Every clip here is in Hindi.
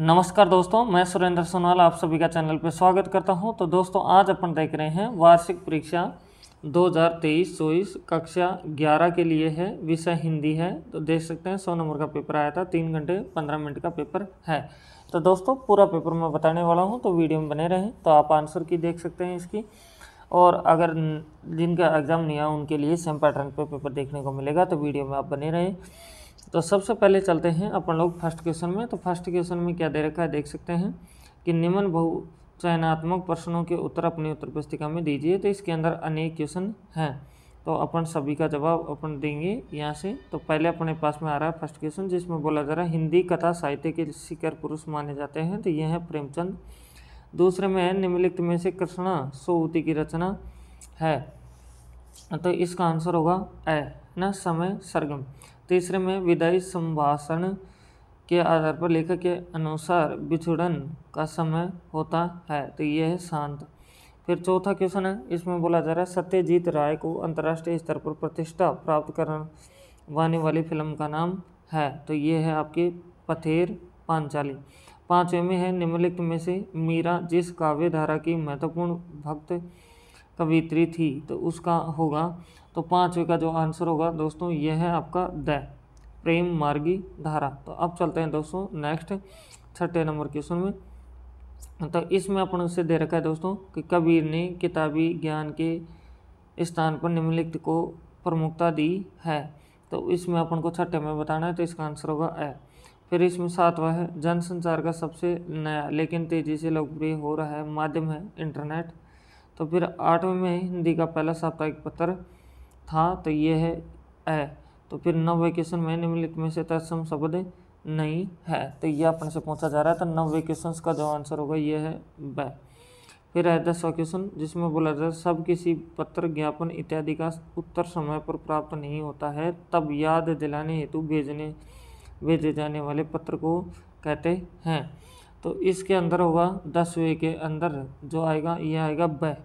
नमस्कार दोस्तों, मैं सुरेंद्र सोनाल आप सभी का चैनल पर स्वागत करता हूं। तो दोस्तों आज अपन देख रहे हैं वार्षिक परीक्षा 2023-24 कक्षा 11 के लिए है। विषय हिंदी है। तो देख सकते हैं 100 नंबर का पेपर आया था। 3 घंटे 15 मिनट का पेपर है। तो दोस्तों पूरा पेपर मैं बताने वाला हूँ, तो वीडियो में बने रहें। तो आप आंसर की देख सकते हैं इसकी, और अगर जिनका एग्ज़ाम नहीं आया उनके लिए सेम पैटर्न पर पेपर देखने को मिलेगा। तो वीडियो में आप बने रहें। तो सबसे पहले चलते हैं अपन लोग फर्स्ट क्वेश्चन में। तो फर्स्ट क्वेश्चन में क्या दे रखा है देख सकते हैं कि निम्न बहुचयनात्मक प्रश्नों के उत्तर अपनी उत्तर पुस्तिका में दीजिए। तो इसके अंदर अनेक क्वेश्चन हैं, तो अपन सभी का जवाब अपन देंगे यहाँ से। तो पहले अपने पास में आ रहा है फर्स्ट क्वेश्चन, जिसमें बोला जा रहा है हिंदी कथा साहित्य के शिखर पुरुष माने जाते हैं। तो ये है प्रेमचंद। दूसरे में है निम्नलिखित में से कृष्णा सोवती की रचना है। तो इसका आंसर होगा ए न समय सरगम। तीसरे में विदाई संभाषण के आधार पर लेखक के अनुसार बिछुड़न का समय होता है। तो ये है शांत। फिर चौथा क्वेश्चन है, इसमें बोला जा रहा है सत्यजीत राय को अंतर्राष्ट्रीय स्तर पर प्रतिष्ठा प्राप्त करवाने वाली फिल्म का नाम है। तो ये है आपके पथेर पांचाली। पांचवें में है निम्नलिखित में से मीरा जिस काव्य धारा की महत्वपूर्ण भक्त कवित्री थी, तो उसका होगा। तो पांचवे का जो आंसर होगा दोस्तों ये है आपका द प्रेम मार्गी धारा। तो अब चलते हैं दोस्तों नेक्स्ट छठे नंबर क्वेश्चन में। तो इसमें अपन से दे रखा है दोस्तों कि कबीर ने किताबी ज्ञान के स्थान पर निम्नलिखित को प्रमुखता दी है। तो इसमें अपन को छठे में बताना है। तो इसका आंसर होगा ए। फिर इसमें सातवां है जनसंचार का सबसे नया लेकिन तेजी से लोकप्रिय हो रहा है माध्यम है इंटरनेट। तो फिर आठवें में हिंदी का पहला साप्ताहिक पत्र था। तो ये है ए। तो फिर नौवें क्वेश्चन में निम्नलिखित में से तत्सम शब्द नहीं है। तो ये अपन से पूछा जा रहा है। तो नौवें क्वेश्चन का जो आंसर होगा ये है ब। फिर है 10वां क्वेश्चन, जिसमें बोला जाए सब किसी पत्र ज्ञापन इत्यादि का उत्तर समय पर प्राप्त नहीं होता है, तब याद दिलाने हेतु भेजे जाने वाले पत्र को कहते हैं। तो इसके अंदर होगा 10वें के अंदर जो आएगा ये आएगा ब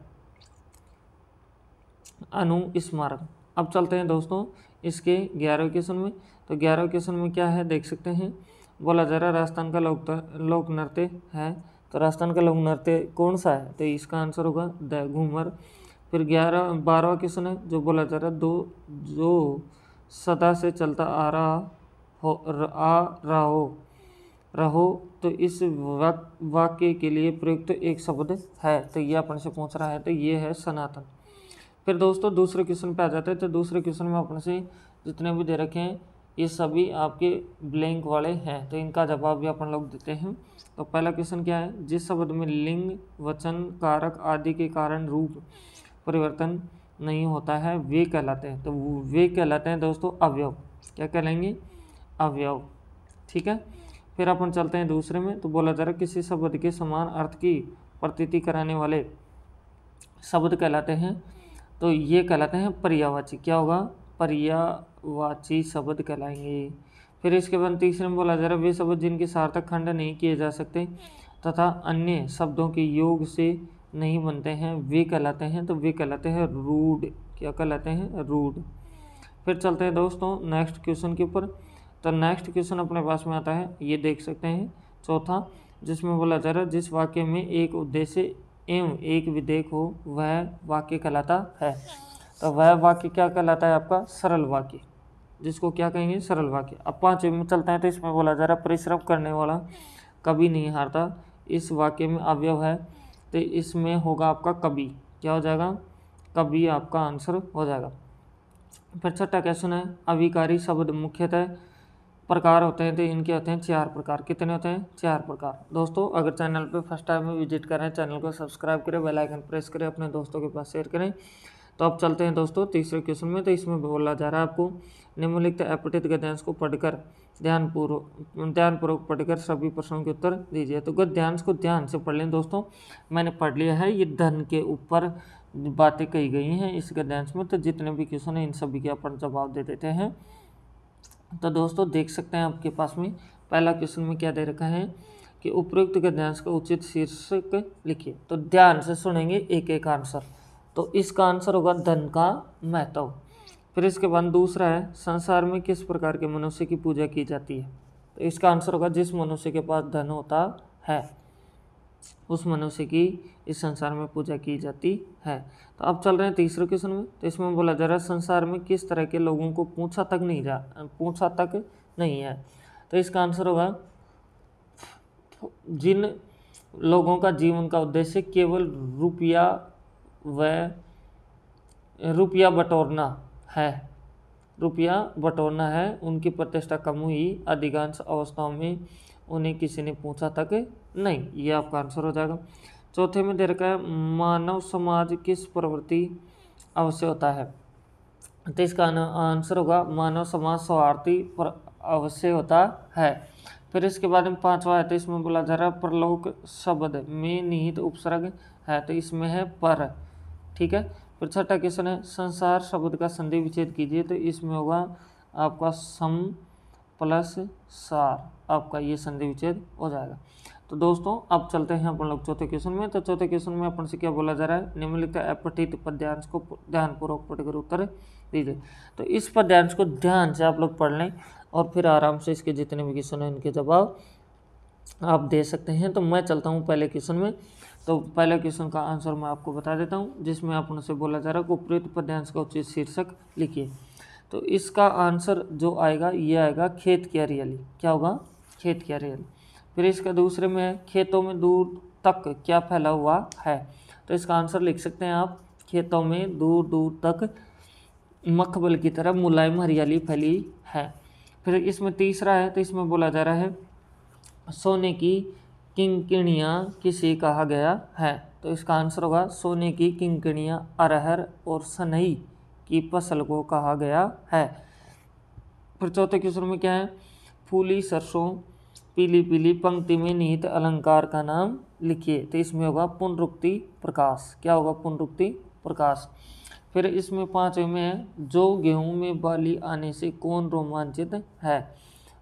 अनुस्मारक। अब चलते हैं दोस्तों इसके 11वें क्वेश्चन में। तो 11वें क्वेश्चन में क्या है देख सकते हैं, बोला जा रहा है राजस्थान का लोक नृत्य है। तो राजस्थान का लोक नृत्य कौन सा है? तो इसका आंसर होगा द घूमर। फिर 12वां क्वेश्चन है, जो बोला जा रहा है जो सदा से चलता आ रहो। तो इस वाक्य के लिए प्रयुक्त एक शब्द है। तो ये अपन से पूछ रहा है। तो ये है सनातन। फिर दोस्तों दूसरे क्वेश्चन पे आ जाते हैं। तो दूसरे क्वेश्चन में अपन से जितने भी दे रखे हैं ये सभी आपके ब्लैंक वाले हैं। तो इनका जवाब भी अपन लोग देते हैं। तो पहला क्वेश्चन क्या है, जिस शब्द में लिंग वचन कारक आदि के कारण रूप परिवर्तन नहीं होता है वे कहलाते हैं। तो वे कहलाते हैं दोस्तों अवयव। क्या कहलाएंगे? अवयव। ठीक है। फिर अपन चलते हैं दूसरे में। तो बोला जा रहा है किसी शब्द के समान अर्थ की प्रतीति कराने वाले शब्द कहलाते हैं। तो ये कहलाते हैं पर्यायवाची। क्या होगा? पर्यायवाची शब्द कहलाएंगे। फिर इसके बाद तीसरे में बोला जा रहा है वे शब्द जिनके सार्थक खंड नहीं किए जा सकते तथा अन्य शब्दों के योग से नहीं बनते हैं वे कहलाते हैं। तो वे कहलाते हैं रूढ़। क्या कहलाते हैं? रूढ़। फिर चलते हैं दोस्तों नेक्स्ट क्वेश्चन के ऊपर। तो नेक्स्ट क्वेश्चन अपने पास में आता है, ये देख सकते हैं चौथा, जिसमें बोला जा रहा है जिस वाक्य में एक उद्देश्य एवं एक विधेयक हो वह वाक्य कहलाता है। तो वह वाक्य क्या कहलाता है? आपका सरल वाक्य, जिसको क्या कहेंगे? सरल वाक्य। अब पांचवें में चलते हैं। तो इसमें बोला जा रहा है परिश्रम करने वाला कभी नहीं हारता। इस वाक्य में अवयव है। तो इसमें होगा आपका कभी। क्या हो जाएगा? कभी आपका आंसर हो जाएगा। फिर छठा क्वेश्चन है अविकारी शब्द मुख्यतः प्रकार होते हैं। तो इनके होते हैं 4 प्रकार। कितने होते हैं? 4 प्रकार। दोस्तों अगर चैनल पे फर्स्ट टाइम में विजिट करें, चैनल को सब्सक्राइब करें, बेल आइकन प्रेस करें, अपने दोस्तों के पास शेयर करें। तो अब चलते हैं दोस्तों तीसरे क्वेश्चन में। तो इसमें बोला जा रहा है आपको निम्नलिखित अपठित गद्यांश को पढ़कर ध्यानपूर्वक पढ़कर सभी प्रश्नों के उत्तर दीजिए। तो गद्यांश को ध्यान से पढ़ लें दोस्तों। मैंने पढ़ लिया है। ये धन के ऊपर बातें कही गई हैं इस गद्यांश में। तो जितने भी क्वेश्चन हैं इन सभी के अपन जवाब दे देते हैं। तो दोस्तों देख सकते हैं आपके पास में पहला क्वेश्चन में क्या दे रखा है कि उपयुक्त गद्यांश का उचित शीर्षक लिखिए। तो ध्यान से सुनेंगे एक एक आंसर। तो इसका आंसर होगा धन का महत्व। फिर इसके बाद दूसरा है संसार में किस प्रकार के मनुष्य की पूजा की जाती है। तो इसका आंसर होगा जिस मनुष्य के पास धन होता है उस मनुष्य की इस संसार में पूजा की जाती है। तो अब चल रहे हैं तीसरे क्वेश्चन में। तो इसमें बोला जा रहा है संसार में किस तरह के लोगों को पूछा तक नहीं है। तो इसका आंसर होगा जिन लोगों का जीवन का उद्देश्य केवल रुपया बटोरना है, उनकी प्रतिष्ठा कम हुई, अधिकांश अवस्थाओं में उन्हें किसी ने पूछा तक नहीं। ये आपका आंसर हो जाएगा। चौथे में दे रखा है मानव समाज किस प्रवृत्ति अवश्य होता है। तो इसका आंसर होगा मानव समाज स्वार्थी अवश्य होता है। फिर इसके बाद में पांचवा है, तो इसमें बोला जा रहा है परलोक शब्द में निहित उपसर्ग है, तो इसमें है पर। ठीक है। फिर छठा क्वेश्चन है संसार शब्द का संधि विच्छेद कीजिए, तो इसमें होगा आपका सम प्लस सार, आपका ये संधि विच्छेद हो जाएगा। तो दोस्तों अब चलते हैं अपन लोग चौथे क्वेश्चन में। तो चौथे क्वेश्चन में अपन से क्या बोला जा रहा है, निम्नलिखित अपठित पद्यांश को ध्यानपूर्वक पढ़कर उत्तर दीजिए। तो इस पद्यांश को ध्यान से आप लोग पढ़ लें और फिर आराम से इसके जितने भी क्वेश्चन हैं इनके जवाब आप दे सकते हैं। तो मैं चलता हूँ पहले क्वेश्चन में। तो पहले क्वेश्चन का आंसर मैं आपको बता देता हूँ, जिसमें अपन से बोला जा रहा है उपरोक्त पद्यांश का उचित शीर्षक लिखिए। तो इसका आंसर जो आएगा ये आएगा खेत की हरियाली। क्या होगा, खेत की हरियाली। फिर इसका दूसरे में है खेतों में दूर तक क्या फैला हुआ है। तो इसका आंसर लिख सकते हैं आप, खेतों में दूर दूर तक मखमल की तरह मुलायम हरियाली फैली है। फिर इसमें तीसरा है, तो इसमें बोला जा रहा है सोने की किंकिणियाँ किसे कहा गया है। तो इसका आंसर होगा सोने की किंकिणियाँ अरहर और सनई की फसल को कहा गया है। फिर चौथे क्वेश्चन में क्या है, फूली सरसों पीली पीली पंक्ति में निहित अलंकार का नाम लिखिए। तो इसमें होगा पुनरुक्ति प्रकाश। क्या होगा, पुनरुक्ति प्रकाश। फिर इसमें पांचवें में है जो गेहूं में बाली आने से कौन रोमांचित है।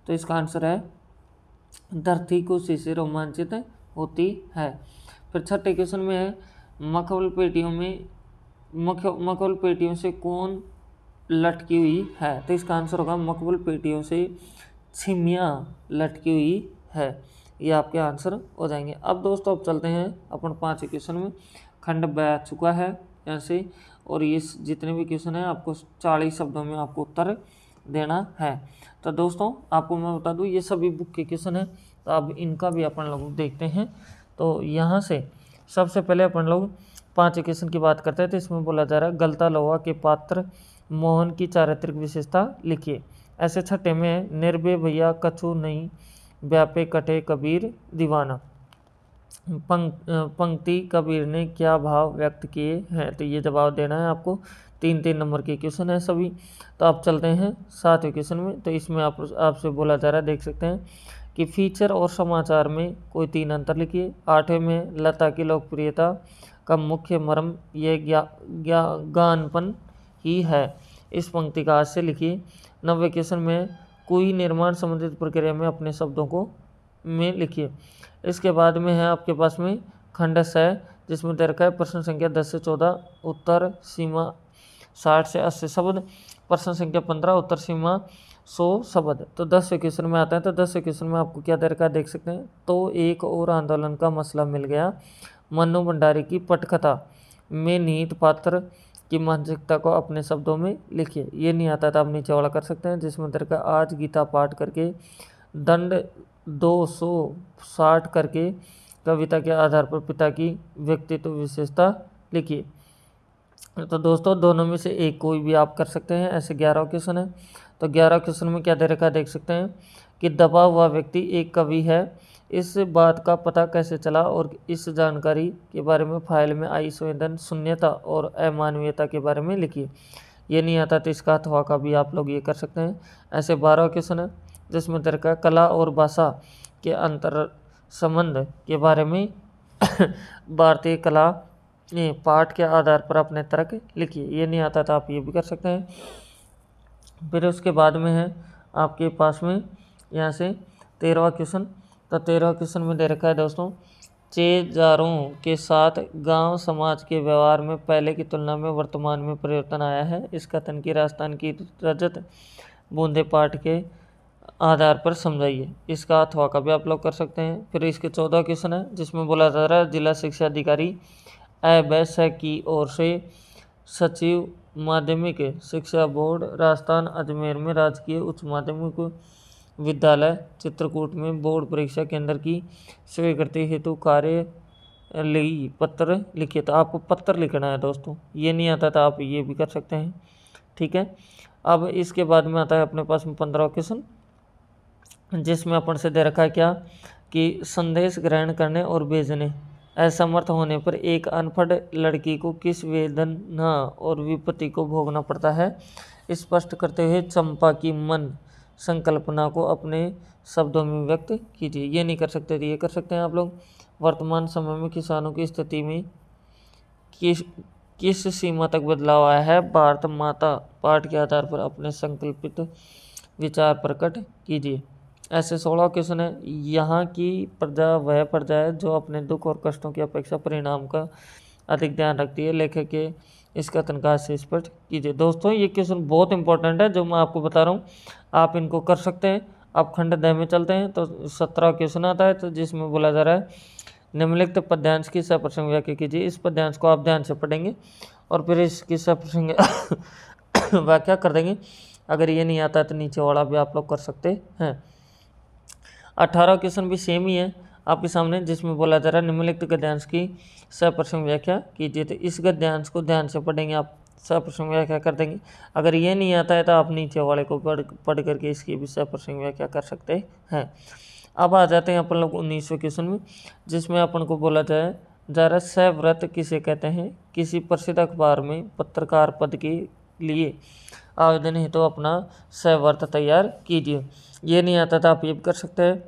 तो इसका आंसर है धरती खुशी से रोमांचित होती है। फिर छठे क्वेश्चन में है मखमल पेटियों से कौन लटकी हुई है। तो इसका आंसर होगा मखमल पेटियों से छिमियाँ लटकी हुई है। ये आपके आंसर हो जाएंगे। अब दोस्तों अब चलते हैं अपन पांचवें क्वेश्चन में। खंड बह चुका है यहाँ से, और ये जितने भी क्वेश्चन हैं आपको 40 शब्दों में आपको उत्तर देना है। तो दोस्तों आपको मैं बता दूं ये सभी बुक के क्वेश्चन हैं, तो अब इनका भी अपन लोग देखते हैं। तो यहाँ से सबसे पहले अपन लोग पांचवें क्वेश्चन की बात करते हैं। तो इसमें बोला जा रहा है गलता लोहा के पात्र मोहन की चारित्रिक विशेषता लिखिए। ऐसे छठे में निर्भय भैया कछु नहीं व्यापे कटे कबीर दीवाना। पंक्ति कबीर ने क्या भाव व्यक्त किए हैं। तो ये जवाब देना है आपको। 3-3 नंबर के क्वेश्चन है सभी। तो आप चलते हैं 7वें क्वेश्चन में। तो इसमें आपसे बोला जा रहा है, देख सकते हैं कि फीचर और समाचार में कोई 3 अंतर लिखिए। 8वें में लता की लोकप्रियता का मुख्य मर्म ये ज्ञानपन ही है, इस पंक्ति का हास्य लिखिए। 90वें क्वेश्चन में कोई निर्माण संबंधित प्रक्रिया में अपने शब्दों को में लिखिए। इसके बाद में है आपके पास में खंड है, जिसमें दे रखा है प्रश्न संख्या 10 से 14 उत्तर सीमा 60 से 80 शब्द, प्रश्न संख्या 15 उत्तर सीमा 100 शब्द। तो 10वें क्वेश्चन में आता है। तो 10वें क्वेश्चन में आपको क्या दे रखा है, देख सकते हैं। तो एक और आंदोलन का मसला मिल गया, मन्नू भंडारी की पटकथा में निहित पात्र की मानसिकता को अपने शब्दों में लिखिए। ये नहीं आता था, आप नीचे वाला कर सकते हैं, जिसमें दे रखा है आज गीता पाठ करके दंड 260 करके कविता के आधार पर पिता की व्यक्तित्व विशेषता लिखिए। तो दोस्तों दोनों में से एक कोई भी आप कर सकते हैं। ऐसे 11 क्वेश्चन है। तो 11 क्वेश्चन में क्या दे रखा है, देख सकते हैं कि दबा हुआ व्यक्ति एक कवि है, इस बात का पता कैसे चला और इस जानकारी के बारे में फाइल में आई संवेदन शून्यता और अमानवीयता के बारे में लिखिए। ये नहीं आता तो इसका अथवा का भी आप लोग ये कर सकते हैं। ऐसे 12 क्वेश्चन है, जिसमें दे रखा है कला और भाषा के अंतर संबंध के बारे में भारतीय कला पाठ के आधार पर अपने तर्क लिखिए। ये नहीं आता तो आप ये भी कर सकते हैं। फिर उसके बाद में है आपके पास में यहाँ से 13वां क्वेश्चन। तो 13वां क्वेश्चन में दे रखा है दोस्तों, चेजारों के साथ गांव समाज के व्यवहार में पहले की तुलना में वर्तमान में परिवर्तन आया है। इस कथन की राजस्थान की रजत बूंदे पाठ के आधार पर समझाइए। इसका अथवा का भी आप लोग कर सकते हैं। फिर इसके 14 क्वेश्चन है जिसमें बोला जा रहा है जिला शिक्षा अधिकारी अ की ओर से सचिव माध्यमिक शिक्षा बोर्ड राजस्थान अजमेर में राजकीय उच्च माध्यमिक विद्यालय चित्रकूट में बोर्ड परीक्षा केंद्र की स्वीकृति हेतु कार्य पत्र लिखिए। तो आपको पत्र लिखना है दोस्तों, ये नहीं आता तो आप ये भी कर सकते हैं, ठीक है। अब इसके बाद में आता है अपने पास में 15 क्वेश्चन जिसमें अपन से दे रखा है क्या कि संदेश ग्रहण करने और भेजने असमर्थ होने पर एक अनपढ़ लड़की को किस वेदना और विपत्ति को भोगना पड़ता है, स्पष्ट करते हुए चंपा की मन संकल्पना को अपने शब्दों में व्यक्त कीजिए। ये नहीं कर सकते तो ये कर सकते हैं आप लोग। वर्तमान समय में किसानों की स्थिति में किस सीमा तक बदलाव आया है, भारत माता पाठ के आधार पर अपने संकल्पित विचार प्रकट कीजिए। ऐसे 16 क्वेश्चन है। यहाँ की प्रजा वह प्रजा है जो अपने दुख और कष्टों की अपेक्षा परिणाम का अधिक ध्यान रखती है, लेखक के इस कथन का से स्पष्ट कीजिए। दोस्तों ये क्वेश्चन बहुत इंपॉर्टेंट है जो मैं आपको बता रहा हूँ, आप इनको कर सकते हैं। आप खंड द में चलते हैं तो 17 क्वेश्चन आता है, तो जिसमें बोला जा रहा है निम्नलिखित पद्यांश की सप्रसंग व्याख्या कीजिए। इस पद्यांश को आप ध्यान से पढ़ेंगे और फिर इसकी सप्रसंग व्याख्या कर देंगे। अगर ये नहीं आता तो नीचे वाला भी आप लोग कर सकते हैं। 18 क्वेश्चन भी सेम ही है आपके सामने, जिसमें बोला जा रहा है निम्नलिखित गद्यांश की सप्रसंग व्याख्या कीजिए। तो इस गद्यांश को ध्यान से पढ़ेंगे, आप सप्रसंग व्याख्या कर देंगे। अगर ये नहीं आता है तो आप नीचे वाले को पढ़ करके इसकी भी सप्रसंग व्याख्या कर सकते हैं। अब आ जाते हैं अपन लोग 19वें क्वेश्चन में, जिसमें अपन को बोला जाए जा रहा है सव्रत किसे कहते हैं। किसी प्रसिद्ध अखबार में पत्रकार पद के लिए आवेदन हेतु तो अपना सव्रत तैयार कीजिए। ये नहीं आता था आप ये भी कर सकते हैं।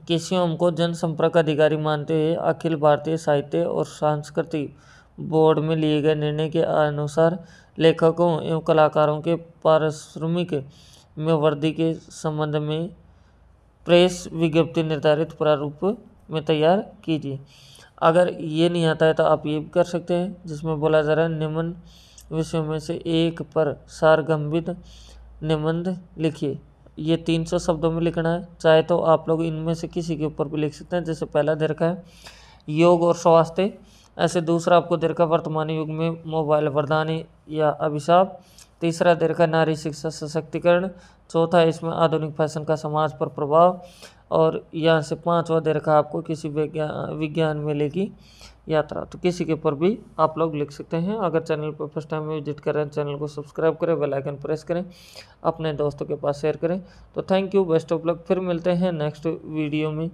किसी को जनसंपर्क अधिकारी मानते हुए अखिल भारतीय साहित्य और सांस्कृतिक बोर्ड में लिए गए निर्णय के अनुसार लेखकों एवं कलाकारों के पारिश्रमिक में वृद्धि के संबंध में प्रेस विज्ञप्ति निर्धारित प्रारूप में तैयार कीजिए। अगर ये नहीं आता है तो आप ये भी कर सकते हैं, जिसमें बोला जा रहा है निम्न विषयों में से एक पर सारगर्भित निबंध लिखिए। ये 300 शब्दों में लिखना है, चाहे तो आप लोग इनमें से किसी के ऊपर भी लिख सकते हैं। जैसे पहला दे रखा है योग और स्वास्थ्य, ऐसे दूसरा आपको दे रखा है वर्तमान युग में मोबाइल वरदान या अभिशाप, तीसरा दे रखा है नारी शिक्षा सशक्तिकरण, चौथा इसमें आधुनिक फैशन का समाज पर प्रभाव, और यहाँ से 5वां दे रखा है आपको किसी विज्ञान मेले की यात्रा। तो किसी के ऊपर भी आप लोग लिख सकते हैं। अगर चैनल पर फर्स्ट टाइम विजिट कर रहे हैं चैनल को सब्सक्राइब करें, बेल आइकन प्रेस करें, अपने दोस्तों के पास शेयर करें। तो thank you, best of luck. फिर मिलते हैं नेक्स्ट वीडियो में।